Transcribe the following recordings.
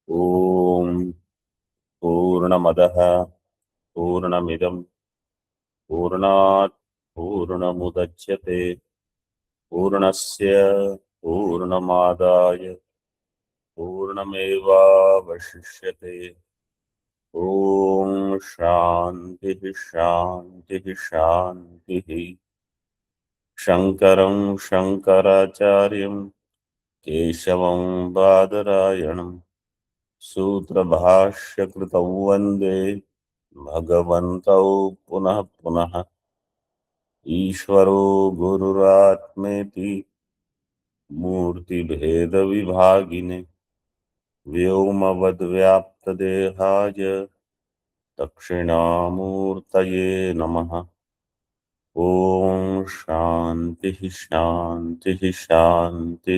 ओम पूर्णमदः पूर्णमिदं पूर्णात् पूर्णमुदच्यते पूर्णस्य पूर्णमादाय पूर्णमेवावशिष्यते। ओम शांति शांति शांति। शंकरं शंकराचार्यं केशवं बादरायणं सूत्रभाष्यकृतौ वन्दे भगवन्तौ पुनः पुनः। ईश्वरो गुरुरात्मेति मूर्तिभेदविभागिने व्योमवद्व्याप्तदेहाय दक्षिणामूर्तये नमः। ओम शांति शांति शांति।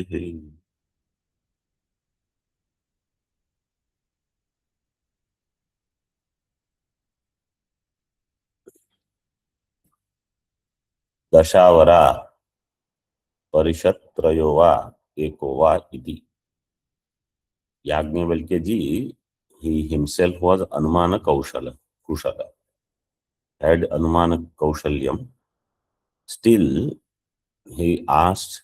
दशावरा परिषत्त्रयो वा एको वा इति। याज्ञवल्क्य जी, he himself was Anumana Kushala, had Anumana Kaushalyam. Still, he asked,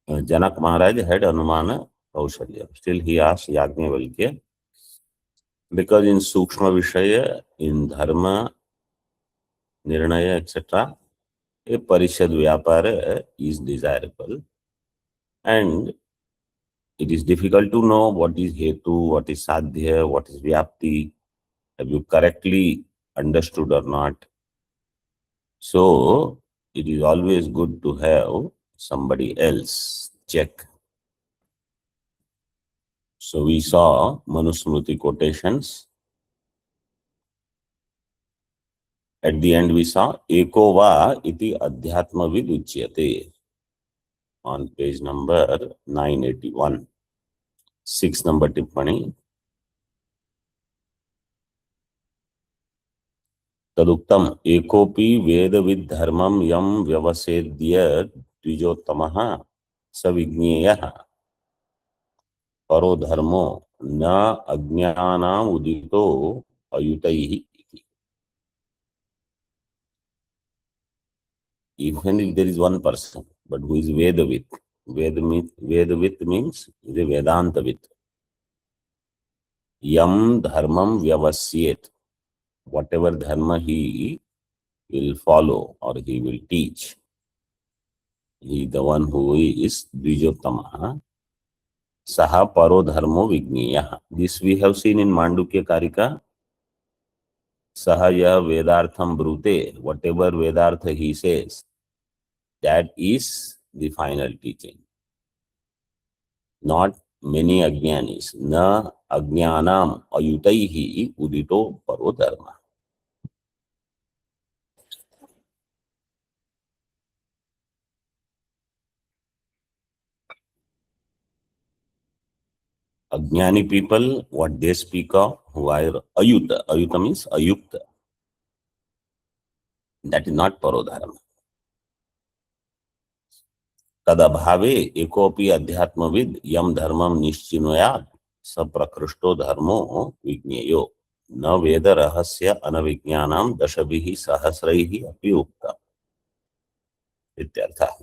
Janak Maharaj had Anumana Kaushalyam. Still, he asked Yajnavalkya, because in Sukshma Vishaya, in Dharma, Nirnaya, etc., a Parishad Vyapara is desirable, and it is difficult to know what is Hetu, what is Sadhya, what is Vyapti, have you correctly understood or not. So, it is always good to have somebody else check. So, we saw Manusmruti quotations. At the end, we saw Eko va iti adhyatmavid uchyate on page number 981. 6 number tippani. तदुक्तम एकोपि वेदविद धर्मम यम व्यवसेद्य द्विजोत्तमः सविज्ञेयः परो धर्मो न अज्ञानाम् उदितो अयुतैः। Even if there is one person, but who is Vedavit. Vedavit means the Vedantavit. Yam dharmam vyavasyet. Whatever dharma he will follow or he will teach, he is the one who is Dvijottamaha. Saha paro dharmo vigneya. This we have seen in Mandukya Karika. Saha ya Vedartham brute. Whatever Vedartha he says, that is the final teaching. Not many ajnanis. Na ajnanam ayutaihi udito paro dharma. Ajnani people, what they speak of, who are ayuta. Ayuta means ayukta. That is not paro dharma. तदभावे एकोपि अध्यात्मविद यम धर्मम निश्चिनोयात् स प्रकृष्टो धर्मो विज्ञेयो न वेद रहस्य अनविज्ञानम दशभिः सहस्रैः अपि उक्तम् इत्यर्थः।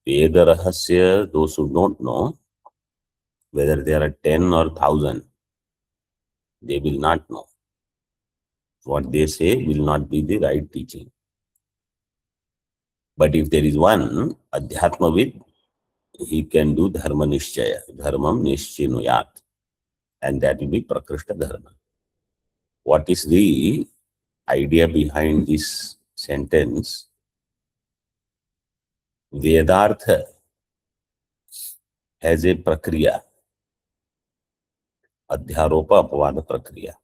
वेद रहस्य, those who don't know whether there are 10 or 1,000, they will not know. What they say will not be the right teaching. But if there is one adhyatmavid, he can do dharma nishchaya, dharmam nishchinuyat, and that will be prakrishta dharma. What is the idea behind this sentence? Vedartha has a prakriya, adhyaropa apavada prakriya.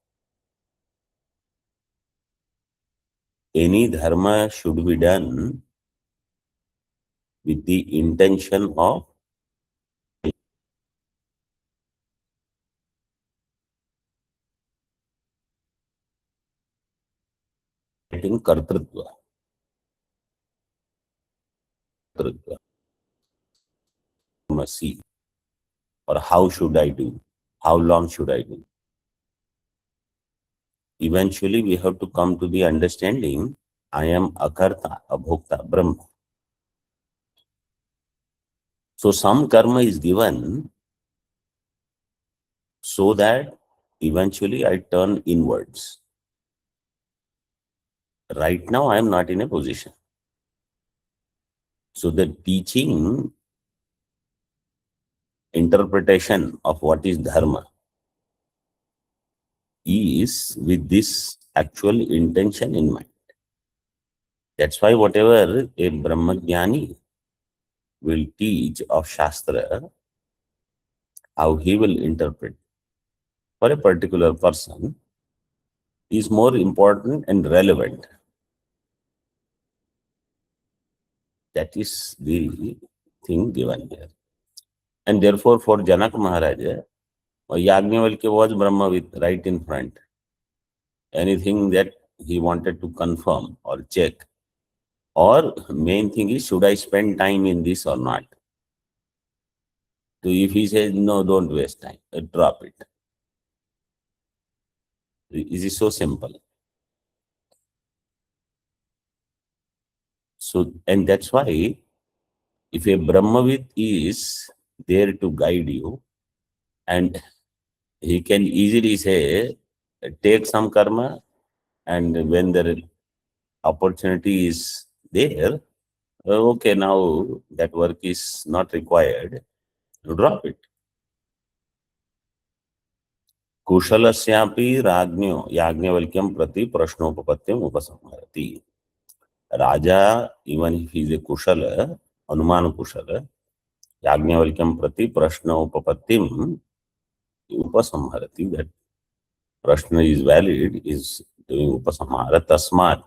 Any dharma should be done with the intention of getting kartrutva. See, or how should I do? How long should I do? Eventually, we have to come to the understanding, I am Akarta, Abhokta, Brahma. So some karma is given so that eventually I turn inwards. Right now, I am not in a position. So the teaching, interpretation of what is dharma is with this actual intention in mind. That's why whatever a Brahmajnani will teach of Shastra, how he will interpret for a particular person is more important and relevant. That is the thing given here. And therefore, for Janak Maharaja, Yajnavalkya was Brahmavid right in front. Anything that he wanted to confirm or check, or main thing is, should I spend time in this or not? So if he says, no, don't waste time, drop it. It is so simple. So, and that's why if a Brahmavid is there to guide you, and he can easily say, take some karma, and when the opportunity is there, okay, now that work is not required, drop it. कुशलस्यापि राज्ञो याज्ञवल्क्यं प्रति प्रश्नोपपत्तिम् उपसंहरति. Raja, even if he is a Kushala, Anumana Kushala, Yajnavalkyam Prati Prashna Upapattim Upasamharati, that Prashna is valid, is doing Upasamhara. Tasmat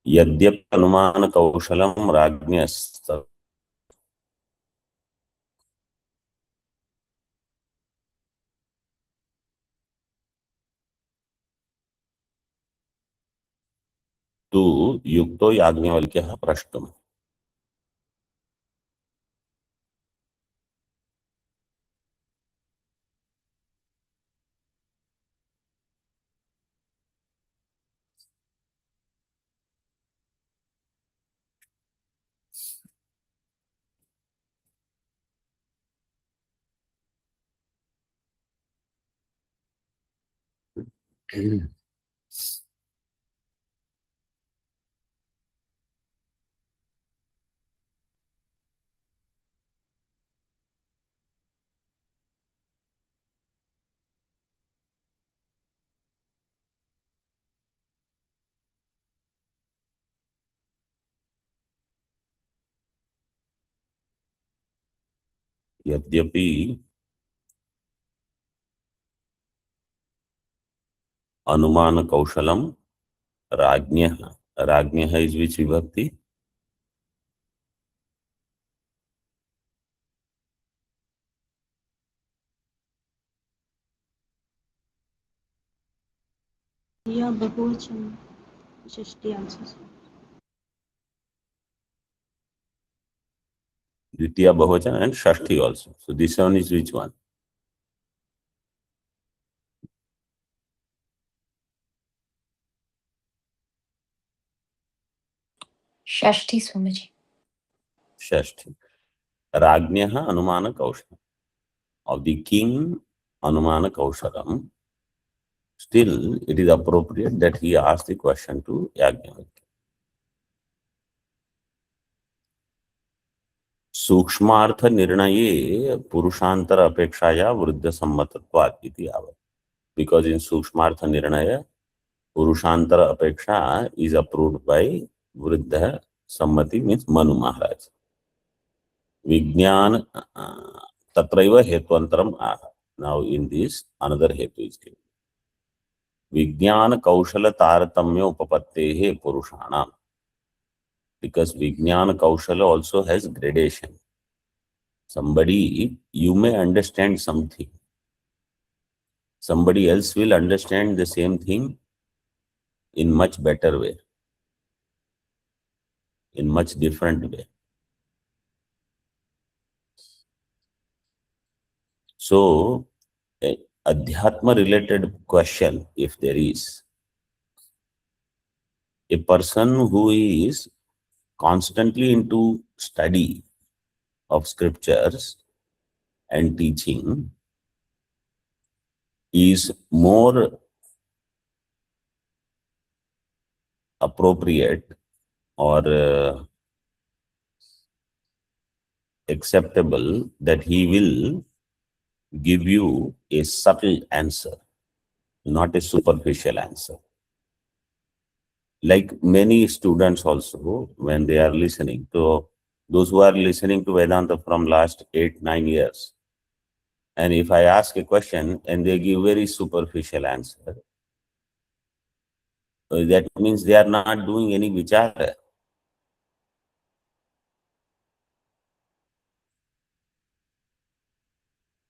Yadyap Anumana Kaushalam Rajnyas Tu Yukto Yajnavalkya Prashtam. यद्यपि अनुमान कौशलम राज्ञः, राज्ञः is which vibhakti? Yeah, Bahuvachan, Shashti also. Ditya Bahuvachan and Shashti also. So this one is which one? Shashti Swamiji. Shashti. Rajnyaha Anumana Kaushalam. Of the king Anumana Kaushalam, still it is appropriate that he asked the question to Yajnavalkya. सूक्ष्मार्थ निर्णये पुरुषांतर अपेक्षाया वृद्ध सम्मतत्वात् इति आवत्. Because in सूक्ष्मार्थ निर्णय पुरुषांतर अपेक्षा is approved by वृद्ध सम्मति means Manu Maharaj. विज्ञान तत्रैव हेत्वन्तरम् आह. Now in this another hetu is given. विज्ञान कौशल तारतम्य उपपत्तेः पुरुषाणाम. Because Vijnana Kaushala also has gradation. Somebody, you may understand something. Somebody else will understand the same thing in much better way, in much different way. So, adhyatma related question, if there is, a person who is constantly into study of scriptures and teaching is more appropriate or acceptable that he will give you a subtle answer, not a superficial answer. Like many students also, when they are listening to those who are listening to Vedanta from last 8-9 years, and if I ask a question and they give very superficial answer, that means they are not doing any vichara.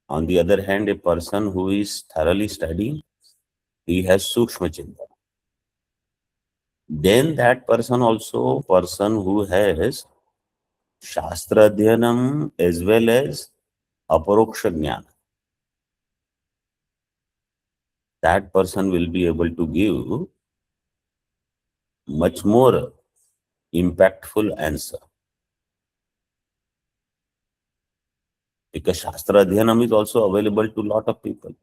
On the other hand, a person who is thoroughly studying, he has sukshma chinta. Then that person also, person who has shastra adhyanam as well as aparoksha jnana, that person will be able to give much more impactful answer. Because shastra adhyanam is also available to lot of people.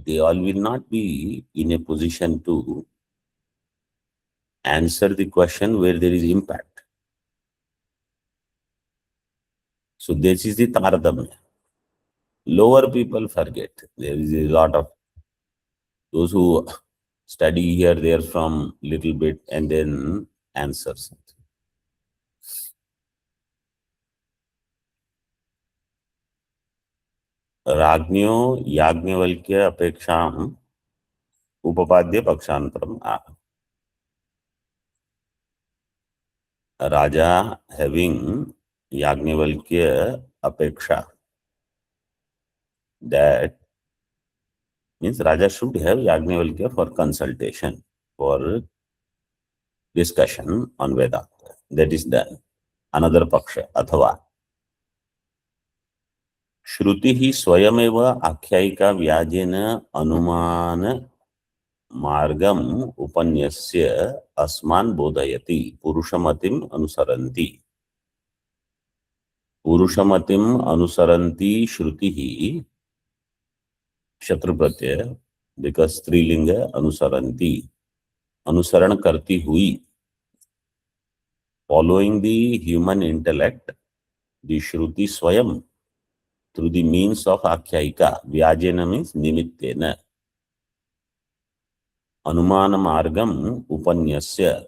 They all will not be in a position to answer the question where there is impact. So this is the taradamya. Lower people forget. There is a lot of those who study here, there from little bit and then answer something. राज्ञो Yajnavalkya अपेक्षाम उपपाद्य पक्षांतरम ah. Raja having Yagnavalkya apeksha, that means Raja should have Yagnavalkya for consultation, for discussion on Vedanta. That is done. Another paksha, athava. Shruti hi swayameva akhyayika vyajena anuman margam upanyasya asman bodhayati purushamatim anusaranti. Purushamatim anusaranti shruti शत्रु प्रत्यय, because स्त्रीलिंग है, अनुसरंती, अनुसरण करती हुई, following the human intellect, the श्रुति स्वयं through the means of आख्यायिका, व्याजेन means निमित्तेन, अनुमान मार्गम उपन्यस्य,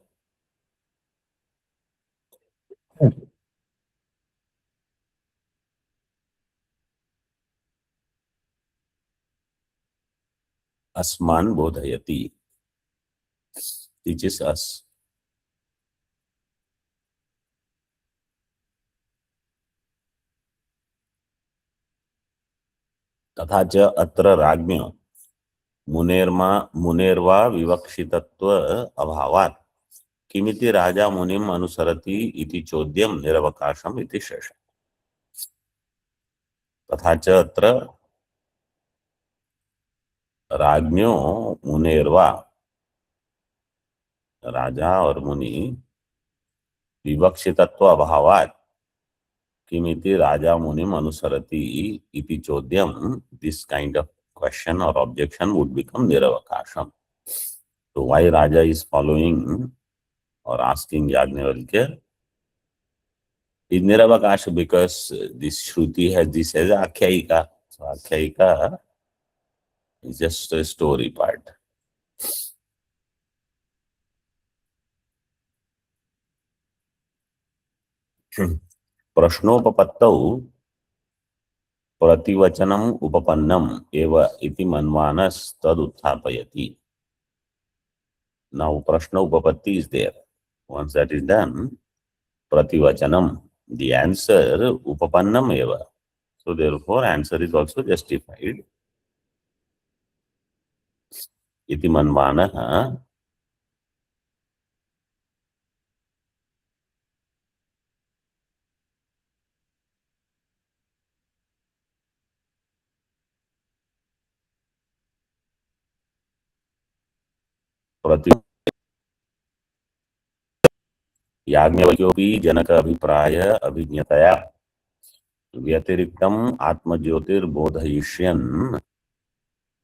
अस्मान बोधयति, teaches us. तथा च अत्र राज्ञ मुनेर्वा विवक्षितत्व अभावात् किमिति राजा मुनिम अनुसरति इति चोद्यम निरवकाशम इति शेष. तथा च अत्र राज्ञो मुनेर्वा, राजा और मुनि, विवक्षितत्व अभावात् किमिति राजा मुनिम अनुसरति इति चोद्यम, this kind of question or objection would become niravakasham. So why Raja is following or asking Yajnavalkya is niravakasha, because this Shruti has this as Akhyayika. So Akhyayika is just a story part. प्रश्नोपपत्तौ प्रतिवचनम उपपन्नम एव इति मन्वानस तद उत्थापयति. Now prashna upapatti is there. Once that is done, prativachanam, the answer upapannam eva. So therefore answer is also justified. Iti manvanaha. प्रति याज्ञवल्क्योऽपि जनक अभिप्राय अभिज्ञतया व्यतिरिक्तम् आत्मज्योतिर्बोधयिष्यन्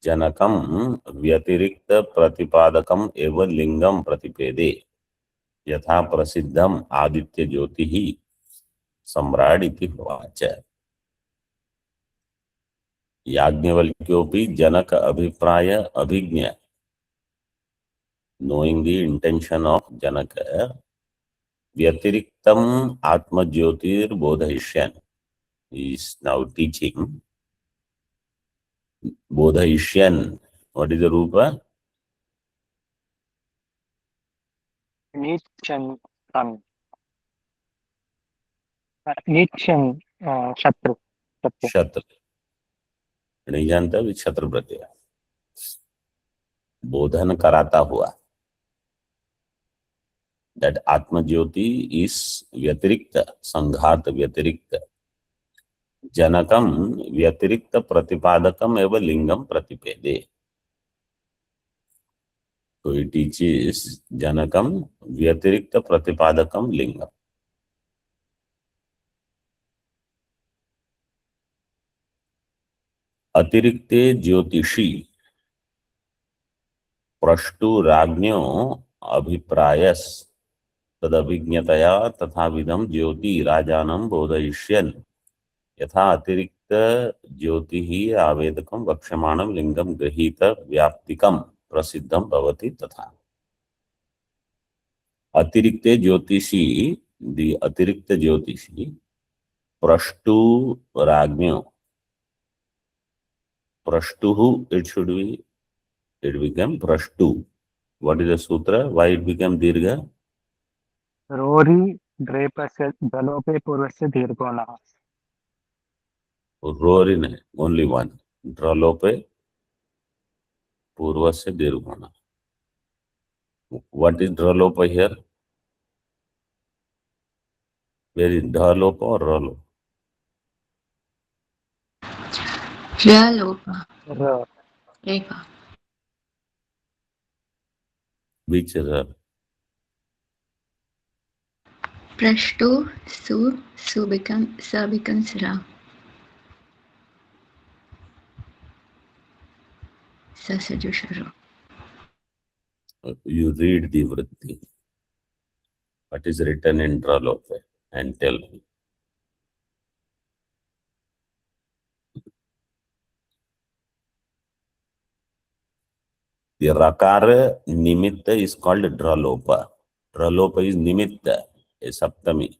जनकं व्यतिरिक्त प्रतिपादकम् एव लिंगम प्रतिपेदे यथा प्रसिद्धम आदित्य ज्योतिः सम्राट इति उवाच। याज्ञवल्क्योऽपि जनक अभिप्राय अभिज्ञ, knowing the intention of Janaka, Vyatiriktam Atmajyotir Bodhayishyan, he is now teaching Bodhayishyan. What is the Rupa? Nichen son. Nichen Shatru. Shatra. नहीं जानता भी छत्र प्रत्यय बोधन कराता हुआ, that Atma Jyoti is Vyatirikta, Sanghat Vyatirikta, Janakam Vyatirikta Pratipadakam eva Lingam Pratipede. So it teaches Janakam Vyatirikta Pratipadakam Lingam. अतिरिक्ते ज्योतिषी प्रष्टु राज्ञो अभिप्रायस तदभिज्ञतया तथा विधम ज्योति राजानं बोधयिष्यन् यथा अतिरिक्त ज्योति ही आवेदकं वक्ष्यमाणं लिंगम गृहीत व्याप्तिकं प्रसिद्धं भवति तथा। अतिरिक्ते ज्योतिषी, the अतिरिक्त ज्योतिषी प्रष्टु राज्ञो, प्रष्टुः, it should be, it became prashtu. What is the sutra? Why it became dirgha? Rory Drapasya Dalope Purvasya Dirgona. Rory nahi, only one. Dralope purvasya dirghana. What is dralopa here? Where is dhalopa or ralo? Ralopa. R. Reka. Which ra? Prashto su becomes Ra. Sasajushara. You read the vritti. What is written in dralope and tell me. The rakara nimitta is called dralopa. Dralopa is nimitta, a saptami.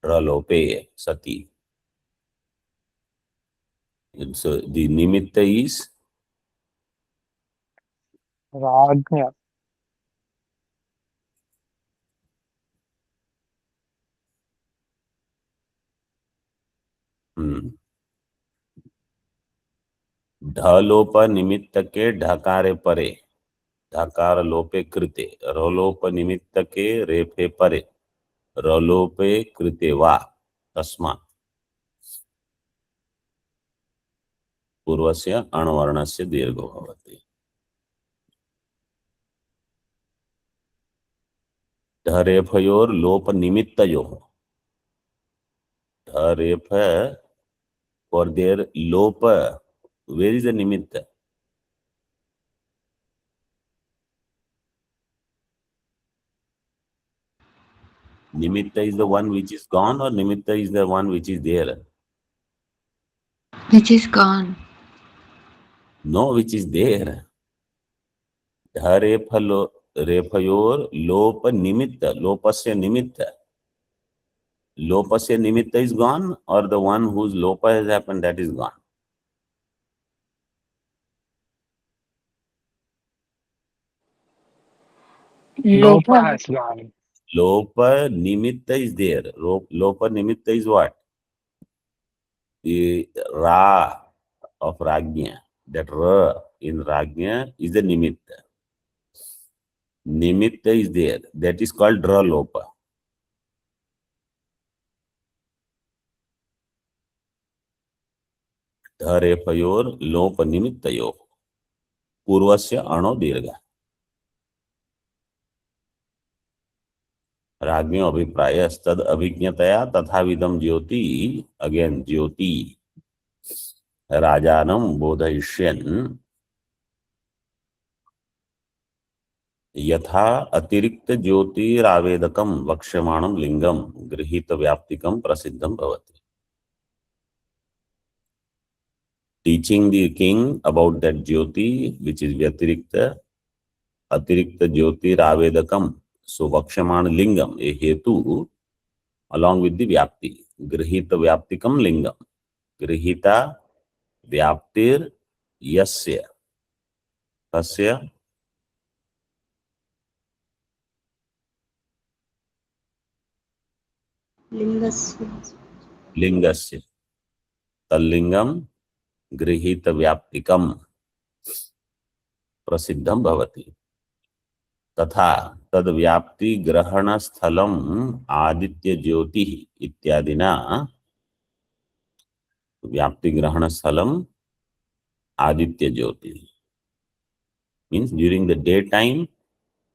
Dralope, sati. And so the nimitta is Ragnya. ढलोप निमित्त के ढकारे परे, ढकार लोपे कृते, रलोप निमित्त के raphe परे, रलोपे कृते वा तस्मात् पूर्वस्य अणवर्णस्य दीर्घो भवति। ढरेफयोर लोप निमित्तयोः, ढरेफ for their lopa, where is the nimitta? Nimitta is the one which is gone or nimitta is the one which is there? Which is gone. No, which is there. Dharefalo refayor lopa nimitta, lopasya nimitta. Lopasya nimitta is gone or the one whose lopa has happened, that is gone. Lopa has gone. Lopa nimitta is there. Lopa nimitta is what? The Ra of Ragnya. That Ra in Ragnya is the nimitta. Nimitta is there. That is called Dra Lopa. Dharepayor lopa nimittayo. Purvasya ano dirgha. राज्ञो अभिप्रायस्तद अभिज्ञतया तथाविधम Jyoti, again ज्योति, राजानं बोधयिष्यन् यथा अतिरिक्त ज्योतिरावेदकं वक्ष्यमाणं लिंगम गृहीत व्याप्तिकं प्रसिद्धं भवति. Teaching the king about that jyoti which is व्यतिरिक्त, अतिरिक्त ज्योतिरावेदकम, so vakshaman lingam, a hetu along with the vyapti, grihita vyaptikam lingam, grihita vyaptir yasya, tasya लिङ्गस्य लिंगस्य, तल्लिंगम गृहीत व्याप्तिकम प्रसिद्धम भवति. तथा तद व्याप्ति ग्रहण स्थलम आदित्य ज्योति इत्यादिना, व्याप्ति ग्रहण स्थलम आदित्य ज्योति means during the daytime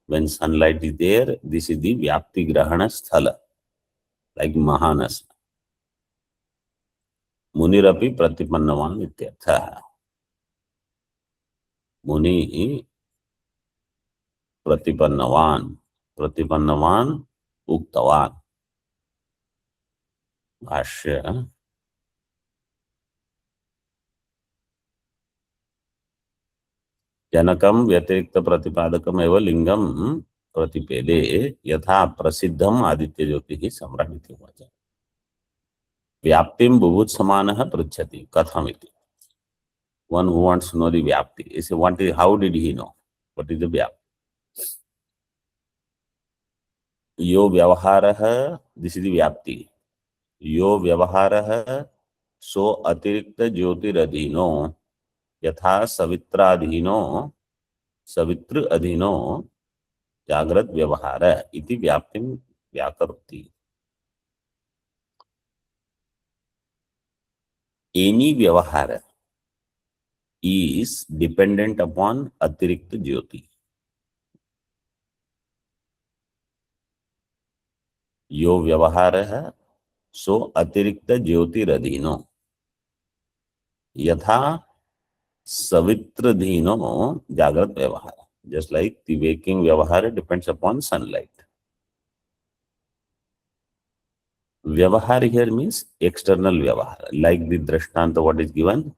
when sunlight is there, this is the vyapti grahana sthala, like Mahanas. Munirapi pratipannavan ityartha. Muni प्रतिपन्नवान, प्रतिपन्नवान उक्तवान. भाष्य जनकम व्यतिरिक्त प्रतिपादकम एवं लिंगम प्रतिपेदे यथा प्रसिद्धम आदित्य ज्योति सम्राट. व्याप्तिम बुभुत समानः पृच्छति कथमिति. One who wants to know the vyapti, he says, what is, how did he know? What is the vyapti? यो व्यवहारः, this is the vyapti. यो व्यवहारः सो अतिरिक्त ज्योतिरधीनो यथा सवित्राधीनो सवित्र अधीनो जागृत व्यवहार इति व्याप्तिं व्याकरोति. Any व्यवहार is dependent upon अतिरिक्त ज्योति. यो व्यवहारः सो अतिरिक्त ज्योतिरधीनो यथा सवित्रधीनो जागृत व्यवहार. Just like the waking व्यवहार depends upon sunlight. Vyavahar here means external vyavahar. Like the drashtanta what is given,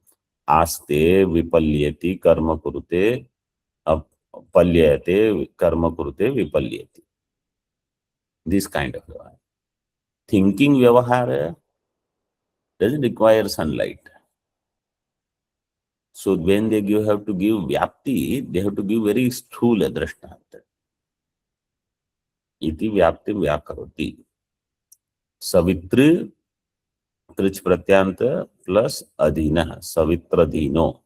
आस्ते विपल्येति कर्म कुरुते पल्यते कर्म कुरुते विपल्येति. This kind of vyavahar. Thinking vyavahar doesn't require sunlight. So when they have to give vyapti, they have to give very sthula drashtanta. Iti vyapti vyakaroti. सवित्र कृच प्रत्यांत plus अधीन, सवित्रधीनो.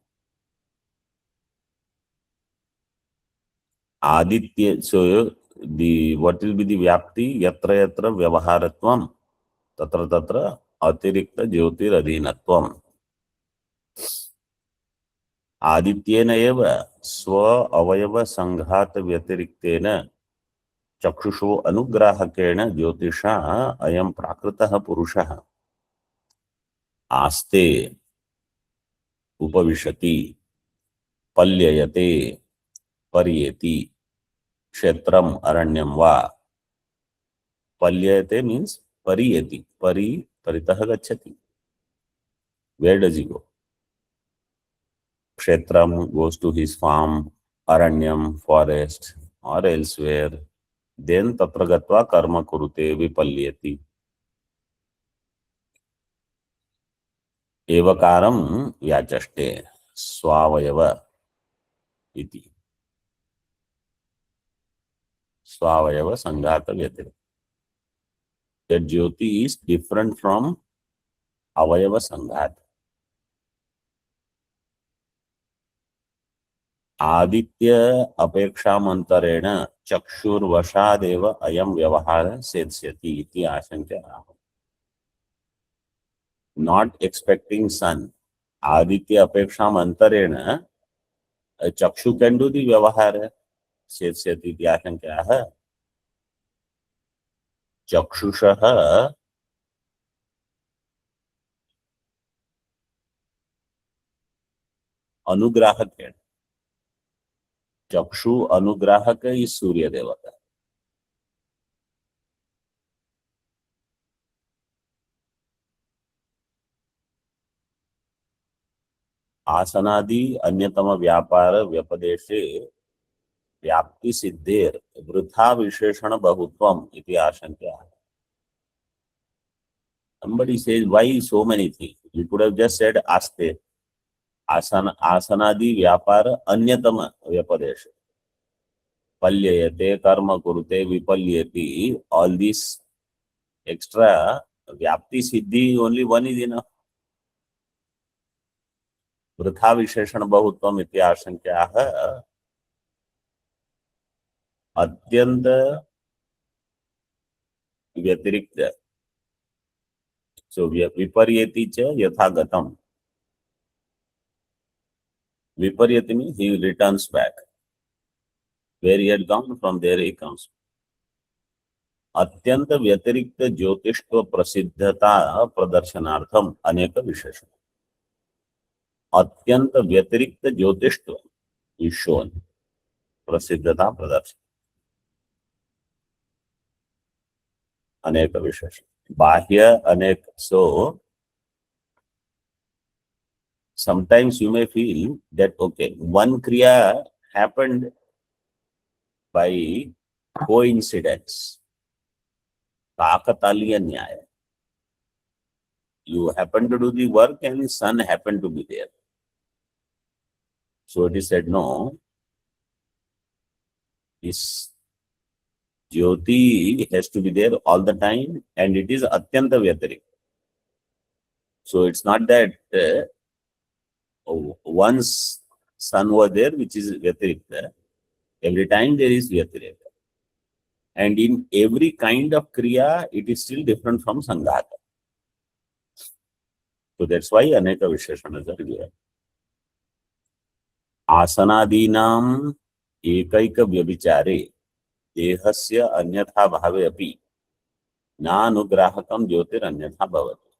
Aditya, so the what will be the vyapti? Yatra yatra vyavaharatvam tatra tatra अतिरिक्त ज्योतिरधीनत्वम. आदित्येन एव स्व अवयव संघात व्यतिरिक्तेन चक्षुषो अनुग्राहकेण ज्योतिषा अयं प्राकृतः पुरुषः आस्ते उपविशति पल्ययते पर्येति क्षेत्रम अरण्यम वा. पल्ययते मीन्स परियेति, परितः गच्छति. Where does he go? Kshetram goes to his farm, aranyam forest or elsewhere. Then tatra gatva karma kurute vipalyati. Evakaram vyachaste swavayava iti. Swavayava sanghata vyatira. That jyoti is different from avayava sanghata. Aditya अपेक्षामंतरेण चक्षुर्वशादेव अयम व्यवहार सेत्स्यति इति आशंका. Not expecting sun, Aditya अपेक्षामंतरेण चक्षु can do the व्यवहार सेत्स्यति इति आशंका है. चक्षुषः अनुग्राहक है। चक्षु अनुग्राहक इस सूर्य देवता। आसनादि अन्यतम व्यापार व्यपदेशे व्याप्ति सिद्धेर वृथा विशेषण बहुत्वम इति आशंका। Somebody says, why so many things? You could have just said aste. आसनादि व्यापार अन्यतम व्यपदेश। पल्ययते कर्म कुरुते विपल्यति, all this extra व्याप्ति सिद्धि only one is enough. वृथा विशेषण बहुत्वम इति आशंक्याः अत्यंत व्यतिरिक्त। सो विपर्यति च यथा गतम। विपर्यति means he returns back. Where he had gone, from there he comes. अत्यंत व्यतिरिक्त ज्योतिष्व प्रसिद्धता प्रदर्शनार्थम अनेक विशेषण। अत्यंत व्यतिरिक्त ज्योतिष्व is shown, प्रसिद्धता प्रदर्शन अनेक विशेषण। बाह्य अनेक। So sometimes you may feel that okay, one kriya happened by coincidence, kakataliya nyaya. You happen to do the work and the sun happened to be there. So it is said, no, this Jyoti has to be there all the time and it is atyanta vyatirik. So it's not that once sun was there, which is vyatirikta. Every time there is vyatirikta. And in every kind of kriya, it is still different from sanghata. So that's why aneka visheshanas are given. आसनादीनां एकैक व्यभिचारे देहस्य अन्यथा भावे अपि नानुग्राहकं ज्योतिरन्यथा भवति।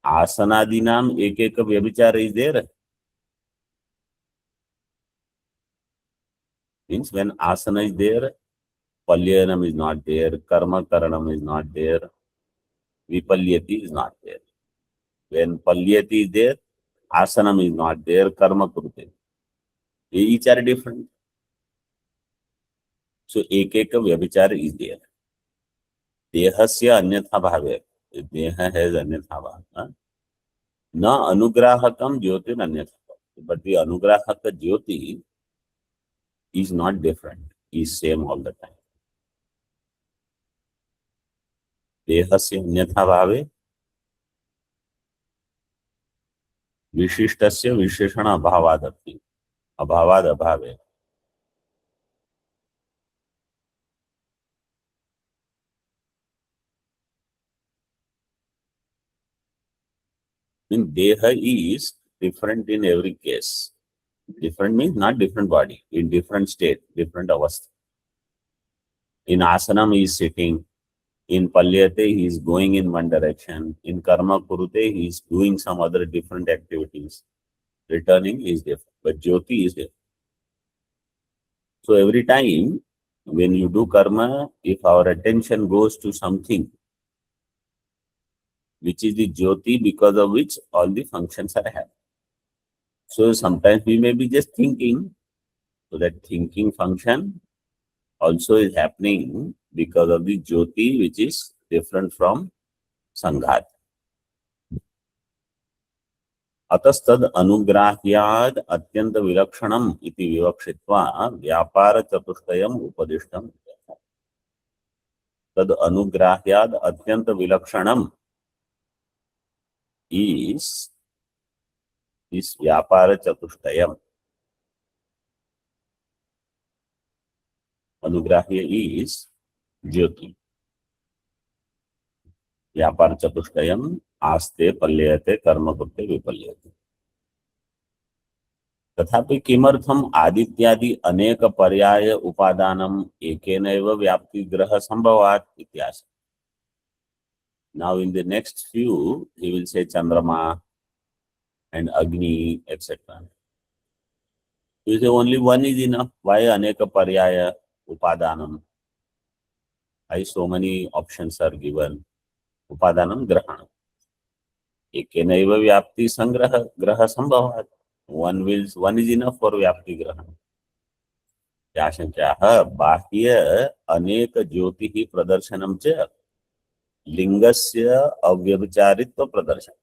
आसनादीनां एकैक व्यभिचार is there. Means when asana is there, palyanam is not there, karma karanam is not there, vipalyati is not there. When palyati is there, asanam is not there, karma kurute. Each are different. So ekeka vyabhichar is there. Dehasya anyatha bhave. Deha has anyatha bhave. Na anugrahakam jyotir anyatha. But the anugrahaka jyoti is not different. Is same all the time. Dehasya anyatha bhave. विशिष्टस्य विशेषण अभावादपि अभावाद अभावे। In deha is different in every case. Different means not different body, in different state, different avastha. In asanam he is sitting, in palyate he is going in one direction, in karma kurute he is doing some other different activities. Returning is different, but jyoti is different. So every time when you do karma, if our attention goes to something which is the jyoti because of which all the functions are happening. So sometimes we may be just thinking, so that thinking function also is happening because of the jyoti which is different from sanghat. अतस्तद अनुग्राह्याद अत्यंत विलक्षणम इति विवक्षित्वा व्यापार चतुष्टयम उपदिष्टम। तद अनुग्राह्याद अत्यंत विलक्षणम is व्यापार चतुष्टयम। अनुग्राह्य is ज्योति। व्यापार चतुष्टयम, आस्ते पल्यते कर्म कुर्ते विपल्यते। तथापि किमर्थम आदित्यादि अनेक पर्याय उपादानम एकेनैव व्याप्ति ग्रह संभवात् इत्यास. Now in the next few he will say Chandrama and Agni etc. You say only one is enough. Why aneka paryaya upadanam? Why so many options are given? Upadanam grahanam. Ekenaiva vyapti sangraha graha sambhavat. One is enough for vyapti grahanam. याशंक्याः बाह्य अनेक ज्योतिः प्रदर्शनं च लिंगस्य अव्यभिचारित्व प्रदर्शन.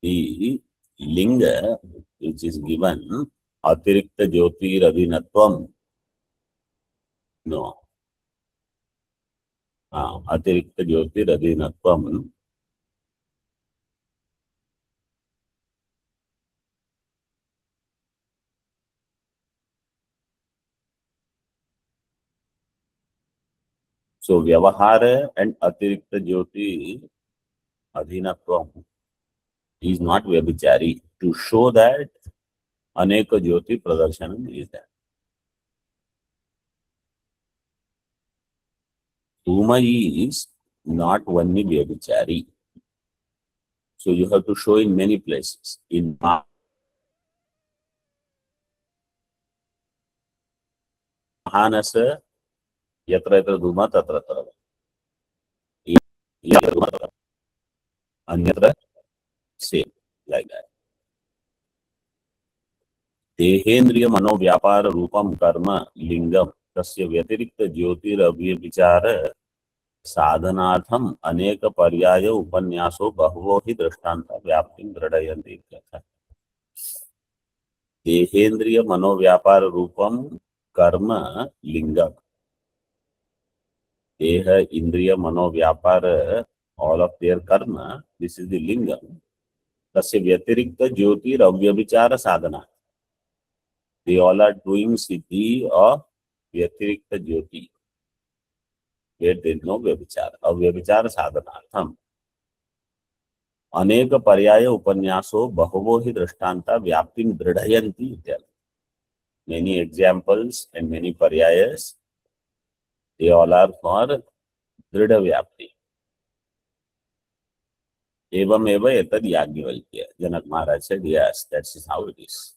The linga which is given अतिरिक्त ज्योतिरधीनत्वम, no, अतिरिक्त ज्योतिरधीनत्वम so vyavahara and atirikta jyoti adhinatvam is not vyabhichari, to show that aneka jyoti pradarshanam is there. Uma is not only vyabhichari, so you have to show in many places. In mahanasa yatra yatra dhuma tatra tatra, anyatra same, like that. देहेन्द्रिय मनोव्यापार रूपम कर्म लिंगम तस्य व्यतिरिक्त ज्योतिरव्यभिचार साधनार्थम अनेक पर्याय उपन्यासो बहवो हि दृष्टान्त व्याप्तिं दृढयन्ति इत्यर्थः. देहेन्द्रिय मनोव्यापार रूपम कर्म लिंगम, देह इंद्रिय मनोव्यापार, all of their karma, this is the lingam. तस्य व्यतिरिक्त ज्योतिरव्यभिचार साधना, they all are doing siddhi of व्यतिरिक्त ज्योति, where there is no व्यभिचार. अव्यभिचार साधनार्थम अनेक पर्याय उपन्यासो बहवो हि दृष्टान्ता व्याप्तिं दृढयन्ति इत्यर्थः. Many examples and many paryayas, they all are for दृढ़ व्याप्ति. एवमेव एतद् याज्ञवल्क्य. जनक महाराज said, yes, that is how it is.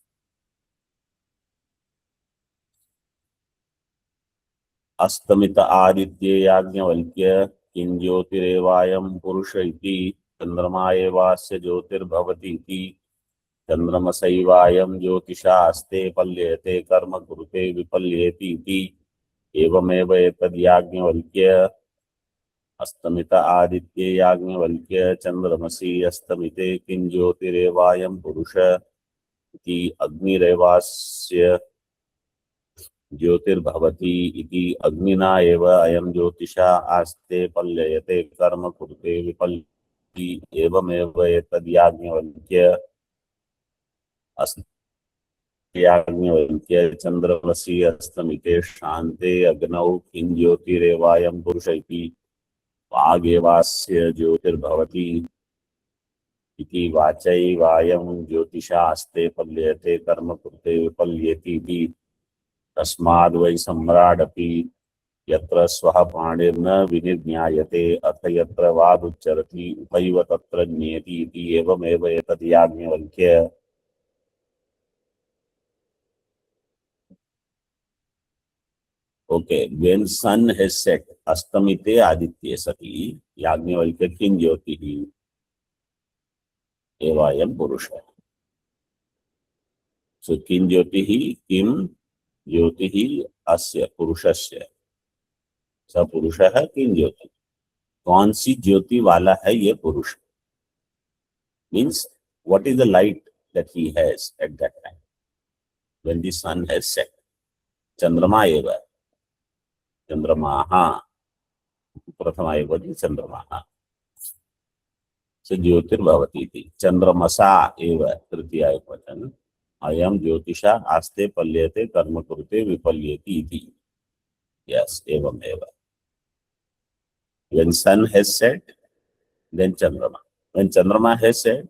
अस्तमित आदित्ये Yajnavalkya किं ज्योतिरेवायं पुरुष इति चंद्रमा एवास्य ज्योतिर्भवति इति चंद्रमसैवायं ज्योतिषा अस्ते पल्येते कर्म कुरुते विपल्येति इति एवमेव एतद् याज्ञवल्क्य. अस्तमित आदित्ये याज्ञवल्क्य चंद्रमसि अस्तमिते किं ज्योतिरेवायं पुरुष इति अग्निरेवास्य ज्योतिर्भवति इति अग्निना एव अयं ज्योतिषा आस्ते पल्ययते कर्म कुरुते विपल्यति एवमेव एतद् याज्ञवल्क्य. याज्ञवल्क्य चंद्रमसि अस्तमिते शान्ते अग्नौ किं ज्योतिरेवायं पुरुष इति वागेवास्य ज्योतिर्भवति इति वाचैवायं ज्योतिषा आस्ते पल्ययते कर्म कुरुते विपल्यति इति तस्माद् वै सम्राडपि यत्र स्वः पाणिर्न विनिर्ज्ञायते अथ यत्र वादुच्चरति उपैव तत्र ज्ञेति इति एवमेव एतद् Yajnavalkya. Okay, when sun has set, astamite aditye sati, Yajnavalkya किं ज्योतिः एवायं पुरुषः. So किं ज्योतिः, किं ज्योतिः अस्य पुरुषस्य, स पुरुषः किं ज्योति, कौन सी ज्योति वाला है ये पुरुष. Means what is the light that he has at that time when the sun has set. चंद्रमा एव, चंद्रमाः प्रथमा एव चंद्रमाः. स ज्योतिर्भवति इति चंद्रमसा एव तृतीया एकवचन. अयं ज्योतिषा आस्ते पल्यते कर्म कुरुते विपल्यति इति. Yes, एवमेव. When sun has set, then chandrama. When chandrama has set,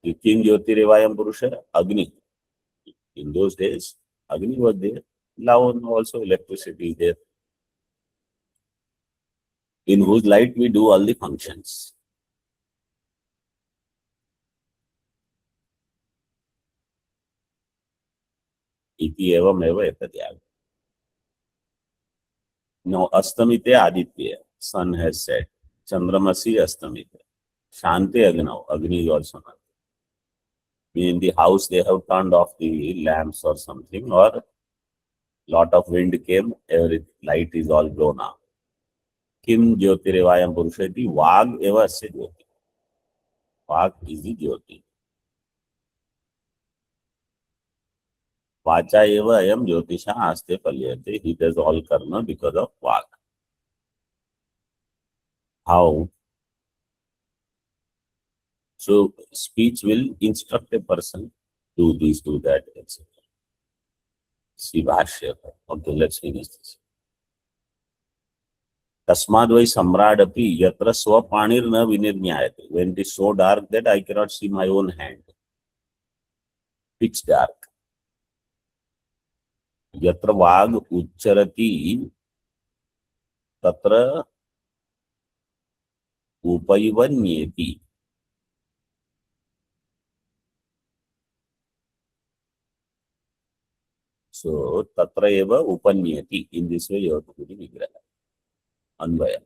Kim Jyotirevayam Purusha? Agni. In those days, Agni was there. Now also electricity is there, in whose light we do all the functions. Iti evam eva etadyag. Now, Astamite Aditya, sun has set. Chandramasi Astamite. Shanti Agnav, Agni is also not. In the house, they have turned off the lamps or something, or lot of wind came, every light is all blown out. Kim Jyotirevayam Purushati, Vag eva asya Jyoti. Vag is the Jyoti. Vacha eva ayam Jyotisha aste palyate. He does all karma because of Vag. How? So, speech will instruct a person, do this, do that, etc. See Bhashya. Okay, let's finish this. Tasmadvai samradapi yatra swapanir na vinirnyayate. When it is so dark that I cannot see my own hand. Pitch dark. Yatra vag ucharati tatra upayivanyeti. So, tatra eva upanyeti. In this way, you have to do the vigraha. Anvaya.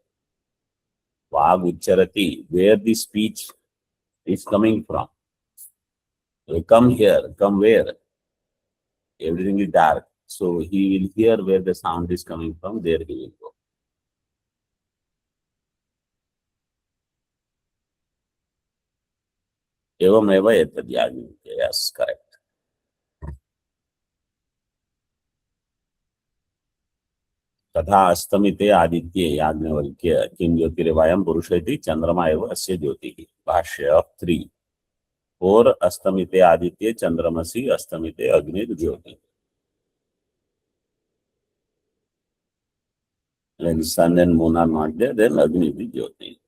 Vag ucharati, where the speech is coming from. So come here, come where? Everything is dark. So he will hear where the sound is coming from, there he will go. Evam eva etadyagni. Yes, correct. तथा अस्तमिते आदित्ये याज्ञवल्क्य किं ज्योतिर्वायं पुरुषेति चंद्रमा एव अस्य ज्योतिः. भाष्य 3. और अस्तमिते आदित्ये चंद्रमसि अस्तमिते अग्निर् ज्योति. When sun and moon are not there, then Agni is Jyoti.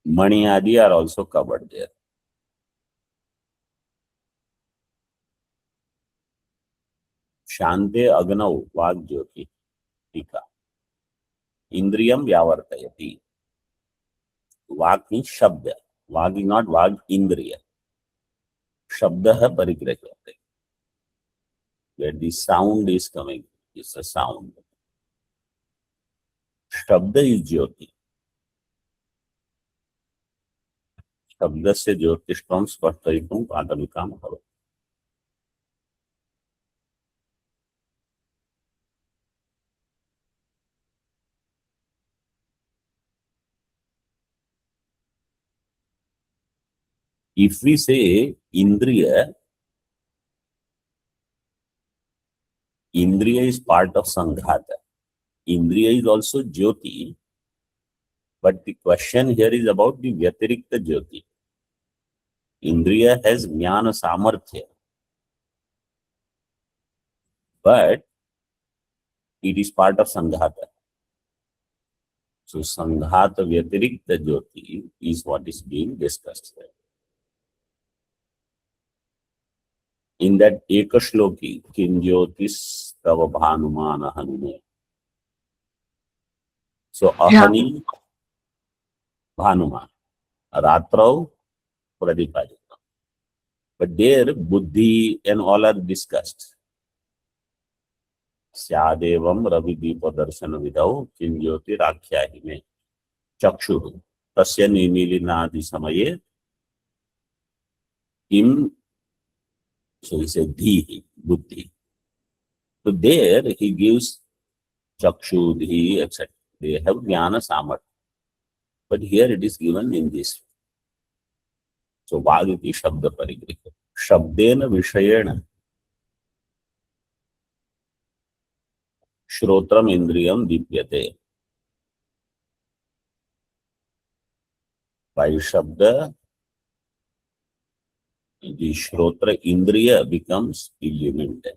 Mani Adi are also covered there. Shante Agnau Vag Jyoti. Tika. Indriyam Vyavartayati. Vag means Shabda. Vag is not Vag Indriya. Shabdaha Parigrahate. Where the sound is coming, it's a sound. Shabda is Jyoti. Shabda se Jyotishtam Spashtaitum Padamikam Bhava. If we say Indriya, Indriya is part of Sanghata. Indriya is also Jyoti, but the question here is about the Vyatirikta Jyoti. Indriya has Jnana Samarthya, but it is part of Sanghata. So Sanghata Vyatirikta Jyoti is what is being discussed there. In that Ekashloki, Kim Jyotis Tava Bhanumana Hanume. So Ahani Bhanuma, Ratrau Pradipajita. But there Buddhi and all are discussed. Syadevam Ravi Deepa Darshana Vidau Kim Jyoti Rakhyahime Chakshu Tasya Nimilinadi Samaye Kim. So he said Dhi, Buddhi. So there he gives Chakshu, Dhi, etc. They have Jnana Samarthya. But here it is given in this. So Vagiti Shabda Parigrihya. Shabdena Vishayena Shrotram Indriyam Dipyate. By Shabda, the Shrotra Indriya becomes illuminated.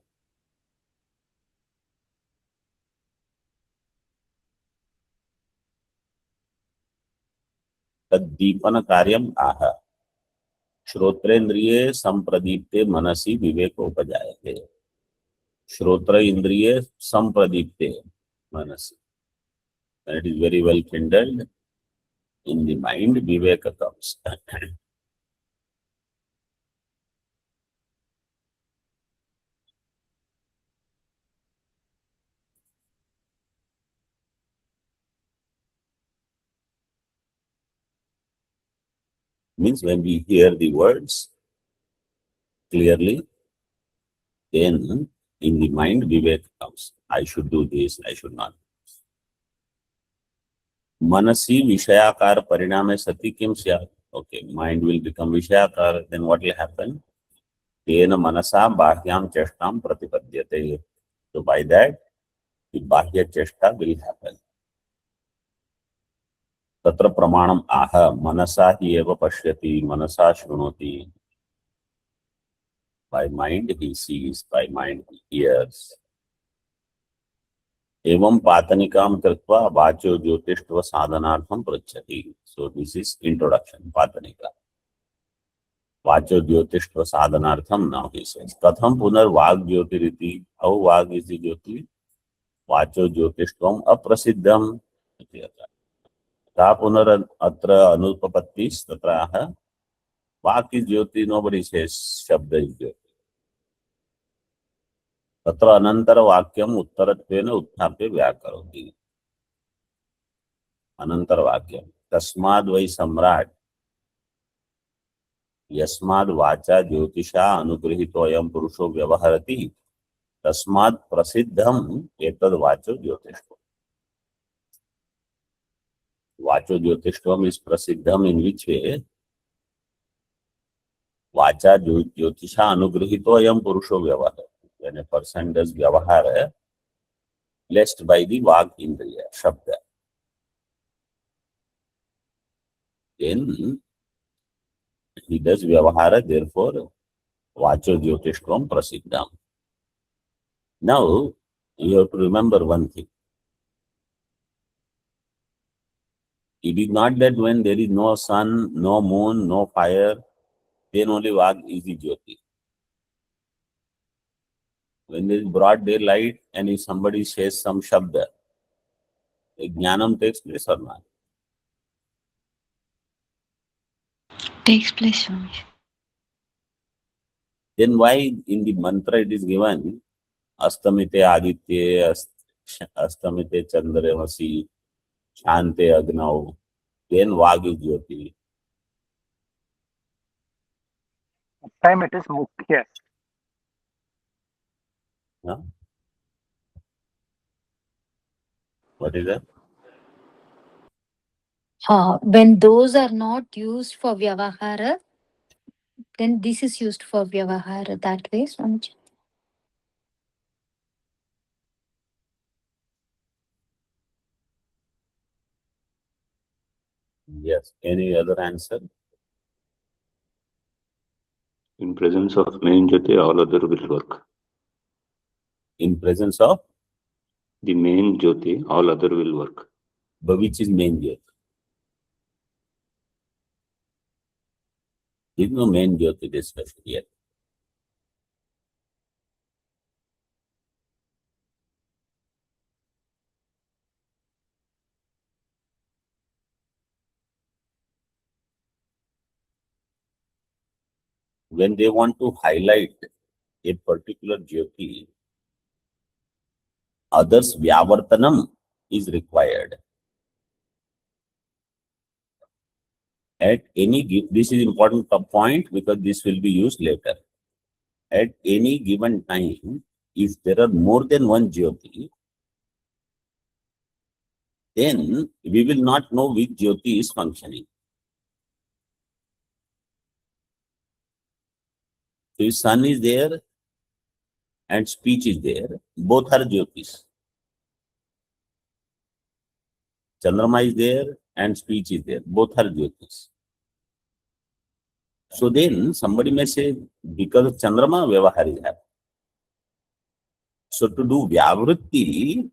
तद्दीपन कार्यम आह श्रोत्रेन्द्रिये संप्रदीप्ते मनसि विवेकोपजायते श्रोत्र इंद्रिये संप्रदीप्ते मनसि when it is very well kindled in the mind viveka comes. Means when we hear the words clearly, then in the mind vivek comes. I should do this, I should not. Manasi vishayakar pariname sati kim syat. Okay, mind will become vishayakar, then what will happen? Tena manasa bahyam cheshtam pratipadyate. So by that, the bahya cheshta will happen. Tatra pramanam aha manasa hi eva pashyati manasa shrunoti. By mind he sees, by mind he hears. Evam patanikam कृत्वा वाचो ज्योतिष्व साधनार्थम पृच्छति. So this is introduction, patanika. Vacho ज्योतिष्व साधनार्थम. Now he says, कथम पुनर्वाग ज्योतिरिति. How वाग is the ज्योति? वाचो ज्योतिष्वम अप्रसिद्धम. ता पुनर अत्र अनुपपत्तिस् तत्र आह. वाक् is ज्योति, nobody says शब्द is ज्योति. तत्र अनंतर वाक्यम उत्तरत्वेन उत्थाप्य व्याकरोति. अनंतर वाक्यम तस्माद् वै सम्राट् यस्माद् वाचा ज्योतिषा अनुगृहीतोऽयं पुरुषो व्यवहरति तस्माद् प्रसिद्धम् एतद् वाचो ज्योतिष्वम्. वाचो ज्योतिष्वम is प्रसिद्धम in which way? वाचा ज्योतिषा अनुगृहीतोऽयं पुरुषो व्यवहरति. When a person does vyavahara, blessed by the vag indriya, shabda, then he does vyavahara, therefore vacho jyotishvam prasiddham. Now you have to remember one thing. It is not that when there is no sun, no moon, no fire, then only vag is the jyoti. When there is broad daylight and if somebody says some shabda, jnanam takes place or not? Takes place, Swami. Then why in the mantra it is given astamite aditye, astamite chandramasi, shante agnau, then vag is jyoti. Time it is mukhya. Huh? What is that? When those are not used for vyavahara, then this is used for vyavahara that way, Swamiji. Yes. Any other answer? In presence of main jyoti, all other will work. In presence of? The main jyoti, all other will work. But which is main jyoti? There is no main jyoti discussion yet. When they want to highlight a particular jyoti, others vyavartanam is required. At any this is important point because this will be used later. At any given time, if there are more than one jyoti, then we will not know which jyoti is functioning. So if sun is there and speech is there, both are jyotis. Chandrama is there and speech is there, both are jyotis. So then somebody may say, because of Chandrama, Vyavahar is happening. So to do Vyavritti,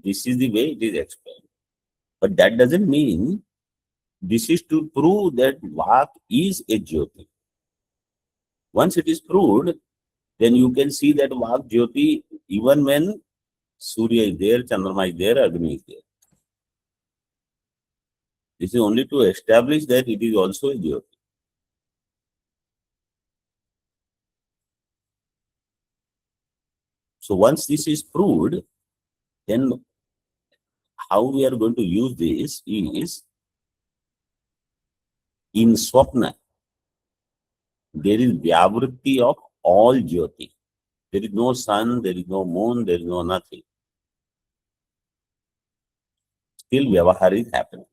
this is the way it is explained. But that doesn't mean this is to prove that Vak is a Jyoti. Once it is proved, then you can see that Vak Jyoti, even when Surya is there, Chandrama is there, Agni is there. This is only to establish that it is also a Jyoti. So once this is proved, then how we are going to use this is in Swapna, there is Vyavritti of all Jyoti. There is no sun, there is no moon, there is no nothing. Still Vyavahara is happening.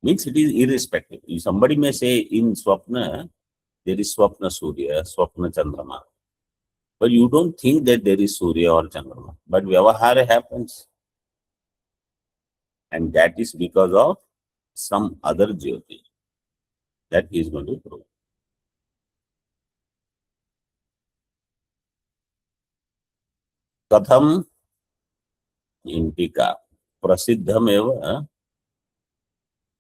Means it is irrespective. Somebody may say in Swapna, there is Swapna Surya, Swapna Chandrama. But you don't think that there is Surya or Chandrama. But Vyavahara happens. And that is because of some other Jyoti that he is going to prove. Katham in Tika Prasiddhamev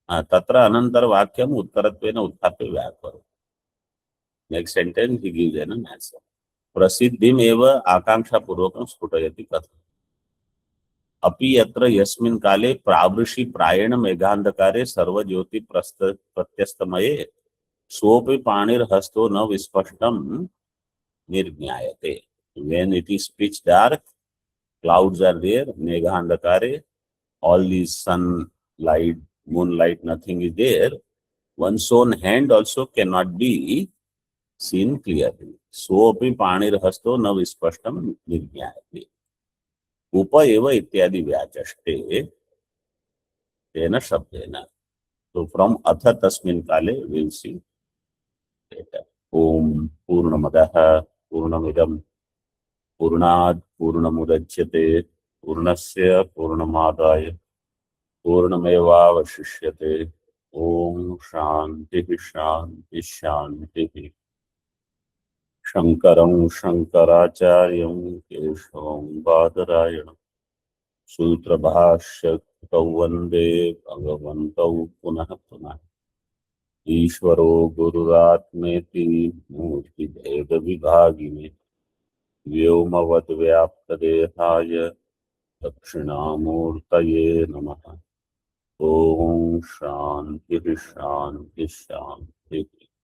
Tatra Anantar Vakyam Uttaratvena Utthape Vyakvaru. Next sentence he gives an answer. Prasiddhim eva Akanksha Purvakam Sputayati Katham. Api yatra yasmin kale pravrishi prayena meghandakare sarva jyoti pratyastamaye sopi panir hasto na vispashtam nirjnayate. When it is pitch dark, clouds are there, meghandakare, all these sunlight, moonlight, nothing is there. One's own hand also cannot be seen clearly. Sopi panir hasto na vispashtam nirjnayate. Upa eva ityadi vyachaste tena shabdena. So from atha tasmin kale we will see later. Om Purnamadaha Purnamidam Purnad Purnamudachyate Purnasya Purnamadaya Purnameva Vashishyate. Om Shanti Shanti Shanti. Shankaram Shankaracharyam Keshavam Badarayanam Sutra Bhashya Vande Bhagavantau Punah Punah. Ishvaro Gururatmeti Murti Bheda Vibhagini Vyomavad Vyapta Dehaya Dakshinamurtaye Namaha. Om Shanti Shanti Shanti.